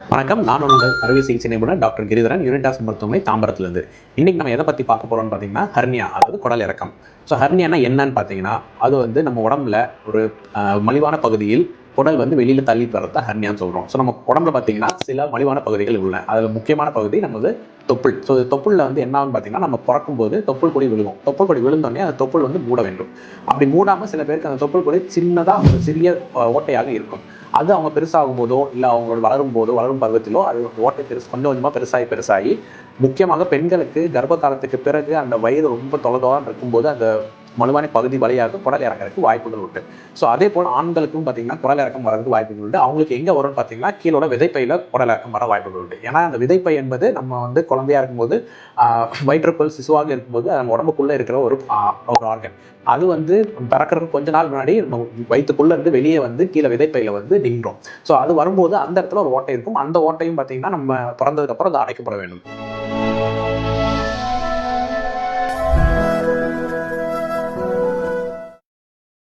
வணக்கம். நான் உங்கள் அறுவை சிகிச்சை நிபுணர் டாக்டர் கிரிதரன், யூனிடாஸ் மருத்துவமனை, தாம்பரத்திலிருந்து. இன்னைக்கு நம்ம எதை பத்தி பார்க்க போறோம்னு பார்த்தீங்கன்னா, ஹெர்னியா, அதாவது குடல் இறக்கம். ஹெர்னியானா என்னன்னு பார்த்தீங்கன்னா, அது நம்ம உடம்புல ஒரு மலிவான பகுதியில் குடல் வெளியில தள்ளிட்டு வரது தான் ஹெர்னியான்னு சொல்றோம். நம்ம உடம்புல பார்த்தீங்கன்னா சில மலிவான பகுதிகள் உள்ளன. அதுல முக்கியமான பகுதி நமது தொப்புள். தொப்புள்ல என்ன ஆகும்னு பார்த்தீங்கன்னா, நம்ம பிறக்கும்போது தொப்புள் கொடி விழுகும். தொப்புள் கொடி விழுந்தோடனே அந்த தொப்புள் மூட வேண்டும். அப்படி மூடாம சில பேருக்கு அந்த தொப்புள் கொடி சின்னதா ஒரு சிறிய ஓட்டையாக இருக்கும். அது அவங்க பெருசாகும் போதோ, இல்ல அவங்களோட வளரும் பருவத்திலோ அது ஓட்டை கொஞ்சம் கொஞ்சமா பெருசாகி முக்கியமாக பெண்களுக்கு கர்ப்ப காலத்துக்கு பிறகு அந்த வயிறு ரொம்ப தொலைதூரம் இருக்கும்போது அந்த மலுவான பகுதி வழியாக குடல் இறக்கிறதுக்கு வாய்ப்புகள் உண்டு. அதே போல ஆண்களுக்கும் பார்த்தீங்கன்னா குடல் இறக்கம் வரதுக்கு வாய்ப்புகள் உண்டு. அவங்களுக்கு எங்க வரும்னு பார்த்தீங்கன்னா, கீழோட விதைப்பையில குடல் இறக்கம் வர வாய்ப்புகள் உண்டு. ஏன்னா அந்த விதைப்பை என்பது நம்ம குழந்தையா இருக்கும்போது வயிற்றுக்குள் சிசுவாக இருக்கும்போது நம்ம உடம்புக்குள்ள இருக்கிற ஒரு ஆர்கன். அது பிறக்கிறதுக்கு கொஞ்ச நாள் முன்னாடி வயிற்றுக்குள்ள இருந்து வெளியே கீழே விதைப்பையில நின்றோம். அது வரும்போது அந்த இடத்துல ஒரு ஓட்டை இருக்கும். அந்த ஓட்டையும் பார்த்தீங்கன்னா நம்ம பிறந்ததுக்கு அப்புறம் அது அடைக்கப்பட வேண்டும்.